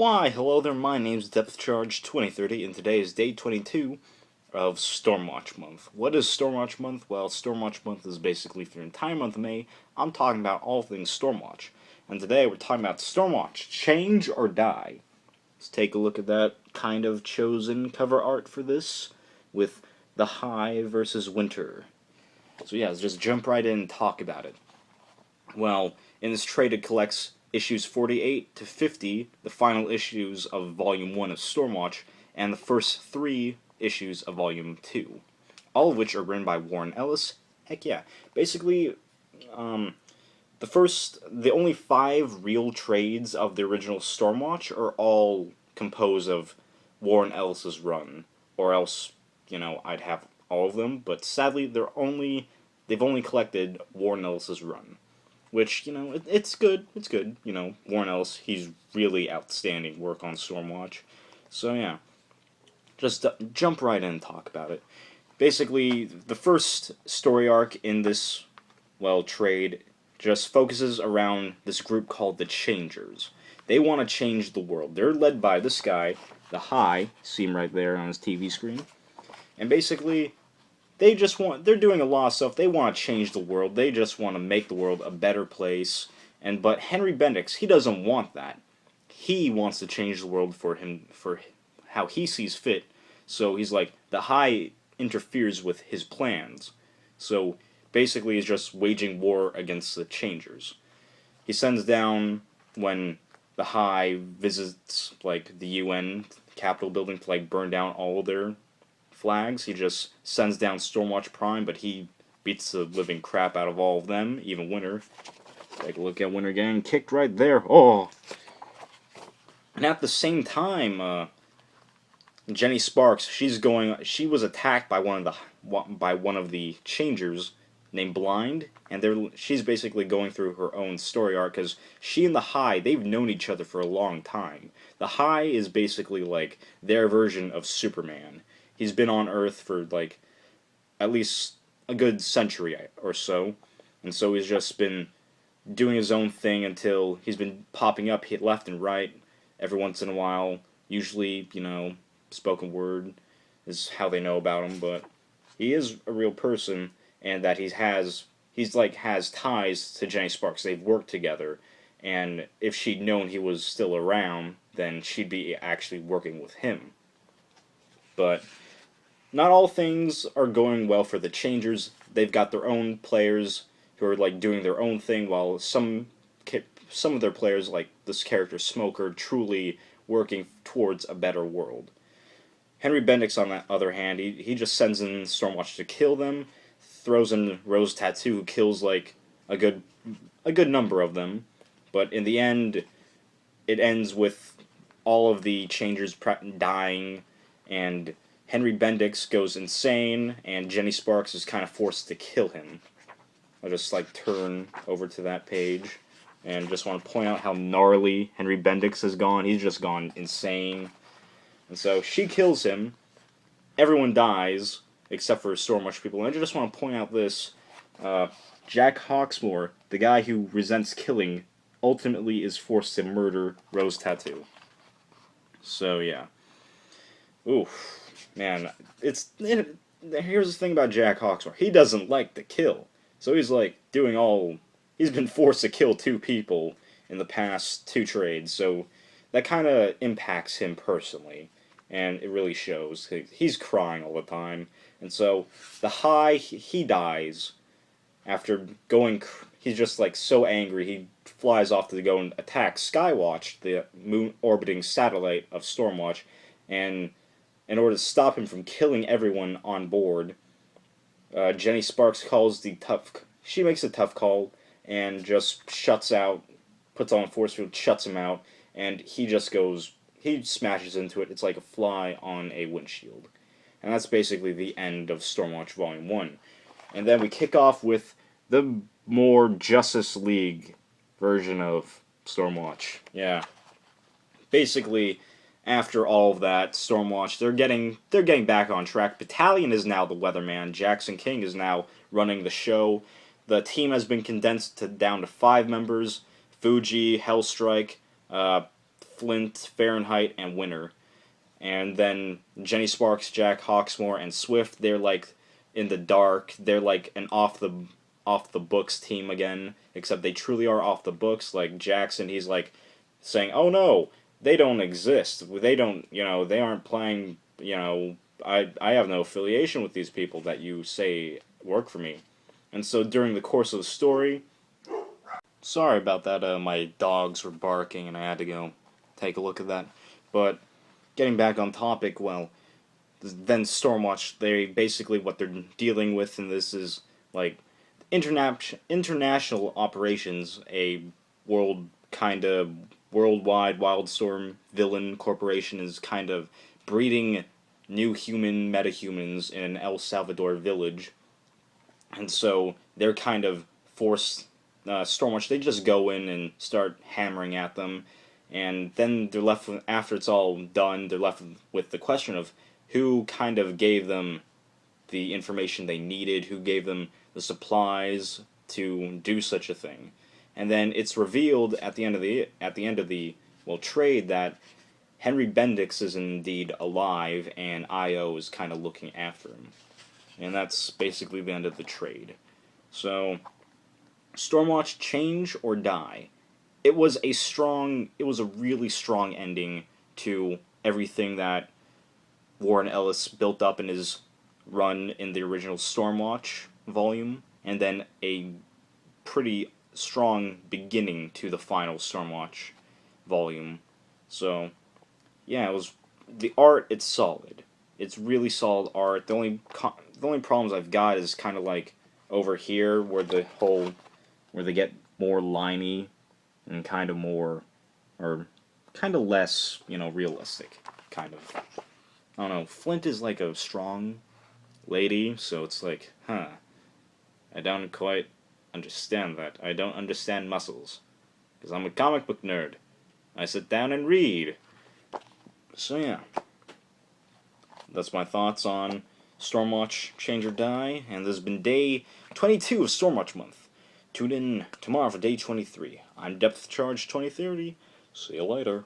Why, hello there, my name's Depth Charge 2030, and today is day 22 of StormWatch Month. What is StormWatch Month? Well, StormWatch Month is basically for the entire month of May. I'm talking about all things Stormwatch. And today we're talking about Stormwatch, Change or Die. Let's take a look at that kind of chosen cover art for this, with the High versus Winter. So yeah, let's just jump right in and talk about it. Well, in this trade it collects issues 48 to 50, the final issues of Volume 1 of Stormwatch, and the first 3 issues of Volume 2. All of which are written by Warren Ellis. Heck yeah. Basically, the only 5 real trades of the original Stormwatch are all composed of Warren Ellis's run. Or else, I'd have all of them, but sadly they've only collected Warren Ellis's run. Which, it's good. It's good. Warren Ellis, he's really outstanding work on Stormwatch. So, yeah. Just jump right in and talk about it. Basically, the first story arc in this, trade just focuses around this group called the Changers. They want to change the world. They're led by this guy, the High, see him right there on his TV screen. And basically, they're doing a lot of stuff. They want to change the world. They just want to make the world a better place. But Henry Bendix, he doesn't want that. He wants to change the world for how he sees fit. So he's like, the High interferes with his plans. So basically he's just waging war against the Changers. He sends down, when the High visits the UN Capitol building to burn down all of their flags, he just sends down Stormwatch Prime, but he beats the living crap out of all of them, even Winter. Take a look at Winter getting kicked right there. Oh! And at the same time, Jenny Sparks, she was attacked by one of the Changers named Blind, and she's basically going through her own story arc, because she and the High, they've known each other for a long time. The High is basically their version of Superman. He's been on Earth for, at least a good century or so. And so he's just been doing his own thing until he's been popping up left and right every once in a while. Usually, spoken word is how they know about him. But he is a real person, and that he has ties to Jenny Sparks. They've worked together. And if she'd known he was still around, then she'd be actually working with him. But not all things are going well for the Changers. They've got their own players who are doing their own thing, while some of their players, like this character Smoker, truly working towards a better world. Henry Bendix, on the other hand, he just sends in Stormwatch to kill them, throws in Rose Tattoo, who kills a good number of them, but in the end, it ends with all of the Changers dying, and Henry Bendix goes insane, and Jenny Sparks is kind of forced to kill him. I'll just turn over to that page, and just want to point out how gnarly Henry Bendix has gone. He's just gone insane. And so she kills him. Everyone dies, except for Stormwatch people. And I just want to point out this. Jack Hawksmoor, the guy who resents killing, ultimately is forced to murder Rose Tattoo. So, yeah. Oof. Man, here's the thing about Jack Hawksmoor. He doesn't like to kill. So he's he's been forced to kill 2 people in the past 2 trades. So that kind of impacts him personally. And it really shows. He's crying all the time. And so the High, he dies after he's just so angry. He flies off to go and attack Skywatch, the moon orbiting satellite of Stormwatch, and in order to stop him from killing everyone on board, Jenny Sparks she makes a tough call and just puts on a force field, shuts him out, and he smashes into it. It's like a fly on a windshield. And that's basically the end of Stormwatch Volume 1. And then we kick off with the more Justice League version of Stormwatch. Yeah. Basically, after all of that, Stormwatch, they're getting back on track. Battalion is now the weatherman. Jackson King is now running the show. The team has been condensed down to 5 members. Fuji, Hellstrike, Flint, Fahrenheit, and Winter. And then Jenny Sparks, Jack Hawksmoor, and Swift, they're like in the dark. They're like an off the books team again, except they truly are off the books. Like Jackson, he's like saying, "Oh no, they don't exist. They don't, they aren't playing, I have no affiliation with these people that you say work for me." And so during the course of the story, sorry about that, my dogs were barking and I had to go take a look at that. But getting back on topic, well, then Stormwatch, they basically what they're dealing with in this is like international operations, a worldwide Wildstorm villain corporation is kind of breeding new human metahumans in an El Salvador village, and so they're kind of forced. Stormwatch, they just go in and start hammering at them, and then they're left with, after it's all done, they're left with the question of who kind of gave them the information they needed, who gave them the supplies to do such a thing. And then it's revealed at the end of the trade that Henry Bendix is indeed alive and IO is kind of looking after him. And that's basically the end of the trade. So Stormwatch, change or die. It was a really strong ending to everything that Warren Ellis built up in his run in the original Stormwatch volume, and then a pretty strong beginning to the final Stormwatch volume. So, yeah, it was the art. It's solid. It's really solid art. The only problems I've got is kind of like over here where they get more liney and kind of more, or kind of less, realistic, kind of. I don't know. Flint is like a strong lady, so it's like, I don't quite understand that. I don't understand muscles, because I'm a comic book nerd. I sit down and read. So yeah, that's my thoughts on Stormwatch Change or Die, and this has been day 22 of Stormwatch Month. Tune in tomorrow for day 23. I'm Depth Charge 2030. See you later.